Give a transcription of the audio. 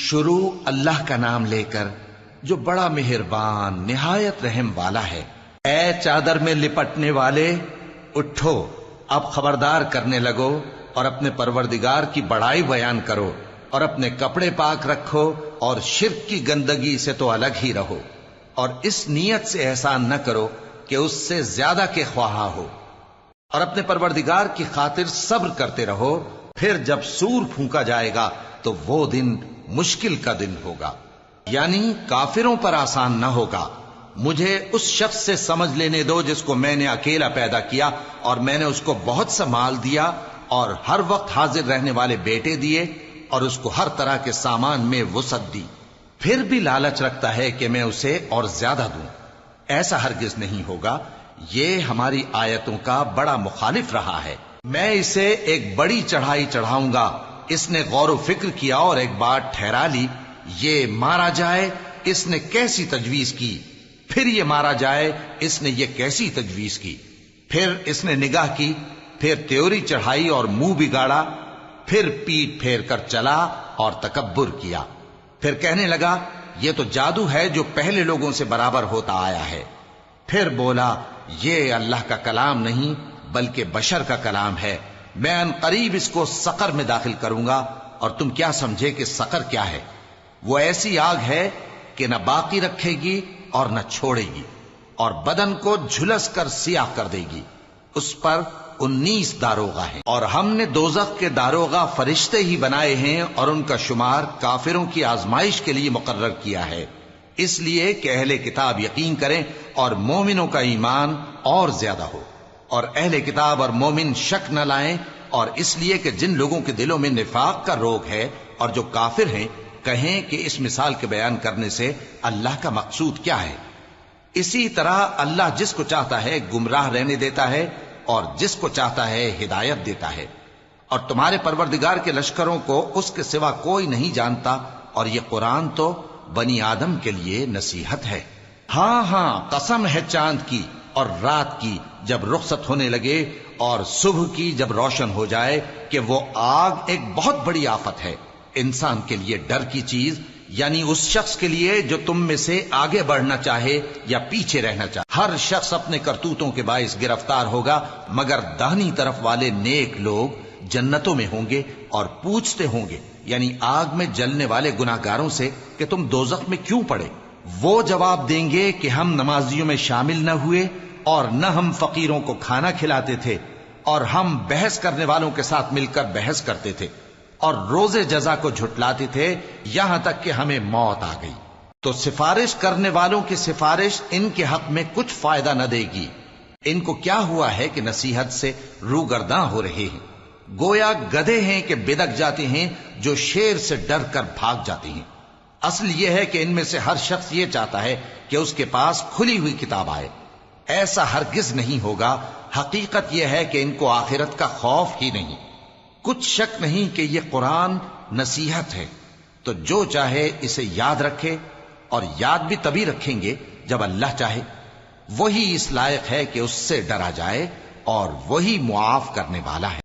شروع اللہ کا نام لے کر جو بڑا مہربان نہایت رحم والا ہے۔ اے چادر میں لپٹنے والے، اٹھو، اب خبردار کرنے لگو اور اپنے پروردگار کی بڑائی بیان کرو، اور اپنے کپڑے پاک رکھو اور شرک کی گندگی سے تو الگ ہی رہو، اور اس نیت سے احسان نہ کرو کہ اس سے زیادہ کے خواہاں ہو، اور اپنے پروردگار کی خاطر صبر کرتے رہو۔ پھر جب سور پھونکا جائے گا تو وہ دن مشکل کا دن ہوگا، یعنی کافروں پر آسان نہ ہوگا۔ مجھے اس شخص سے سمجھ لینے دو جس کو میں نے اکیلا پیدا کیا، اور میں نے اس کو بہت سا مال دیا اور ہر وقت حاضر رہنے والے بیٹے دیے، اور اس کو ہر طرح کے سامان میں وسعت دی، پھر بھی لالچ رکھتا ہے کہ میں اسے اور زیادہ دوں۔ ایسا ہرگز نہیں ہوگا، یہ ہماری آیتوں کا بڑا مخالف رہا ہے۔ میں اسے ایک بڑی چڑھائی چڑھاؤں گا، اس نے غور و فکر کیا اور ایک بات ٹھہرا لی، یہ مارا جائے، اس نے کیسی تجویز کی، پھر یہ مارا جائے، اس نے یہ کیسی تجویز کی، پھر اس نے نگاہ کی، پھر تیوری چڑھائی اور منہ بگاڑا، پھر پیٹ پھیر کر چلا اور تکبر کیا، پھر کہنے لگا یہ تو جادو ہے جو پہلے لوگوں سے برابر ہوتا آیا ہے، پھر بولا یہ اللہ کا کلام نہیں بلکہ بشر کا کلام ہے، میں ان قریب اس کو سقر میں داخل کروں گا، اور تم کیا سمجھے کہ سقر کیا ہے؟ وہ ایسی آگ ہے کہ نہ باقی رکھے گی اور نہ چھوڑے گی، اور بدن کو جھلس کر سیاہ کر دے گی۔ اس پر 19 داروغہ ہیں، اور ہم نے دوزخ کے داروغہ فرشتے ہی بنائے ہیں، اور ان کا شمار کافروں کی آزمائش کے لیے مقرر کیا ہے، اس لیے کہ اہل کتاب یقین کریں اور مومنوں کا ایمان اور زیادہ ہو، اور اہل کتاب اور مومن شک نہ لائیں، اور اس لیے کہ جن لوگوں کے دلوں میں نفاق کا روگ ہے اور جو کافر ہیں کہیں کہ اس مثال کے بیان کرنے سے اللہ کا مقصود کیا ہے۔ اسی طرح اللہ جس کو چاہتا ہے گمراہ رہنے دیتا ہے اور جس کو چاہتا ہے ہدایت دیتا ہے، اور تمہارے پروردگار کے لشکروں کو اس کے سوا کوئی نہیں جانتا، اور یہ قرآن تو بنی آدم کے لیے نصیحت ہے۔ ہاں ہاں، قسم ہے چاند کی اور رات کی جب رخصت ہونے لگے، اور صبح کی جب روشن ہو جائے، کہ وہ آگ ایک بہت بڑی آفت ہے، انسان کے لیے ڈر کی چیز، یعنی اس شخص کے لیے جو تم میں سے آگے بڑھنا چاہے یا پیچھے رہنا چاہے۔ ہر شخص اپنے کرتوتوں کے باعث گرفتار ہوگا، مگر داہنی طرف والے نیک لوگ جنتوں میں ہوں گے، اور پوچھتے ہوں گے یعنی آگ میں جلنے والے گناہگاروں سے کہ تم دوزخ میں کیوں پڑے؟ وہ جواب دیں گے کہ ہم نمازیوں میں شامل نہ ہوئے، اور نہ ہم فقیروں کو کھانا کھلاتے تھے، اور ہم بحث کرنے والوں کے ساتھ مل کر بحث کرتے تھے، اور روز جزا کو جھٹلاتے تھے، یہاں تک کہ ہمیں موت آ گئی۔ تو سفارش کرنے والوں کی سفارش ان کے حق میں کچھ فائدہ نہ دے گی۔ ان کو کیا ہوا ہے کہ نصیحت سے روگرداں ہو رہے ہیں، گویا گدھے ہیں کہ بدک جاتے ہیں جو شیر سے ڈر کر بھاگ جاتے ہیں۔ اصل یہ ہے کہ ان میں سے ہر شخص یہ چاہتا ہے کہ اس کے پاس کھلی ہوئی کتاب آئے، ایسا ہرگز نہیں ہوگا۔ حقیقت یہ ہے کہ ان کو آخرت کا خوف ہی نہیں۔ کچھ شک نہیں کہ یہ قرآن نصیحت ہے، تو جو چاہے اسے یاد رکھے، اور یاد بھی تبھی رکھیں گے جب اللہ چاہے۔ وہی اس لائق ہے کہ اس سے ڈرا جائے، اور وہی معاف کرنے والا ہے۔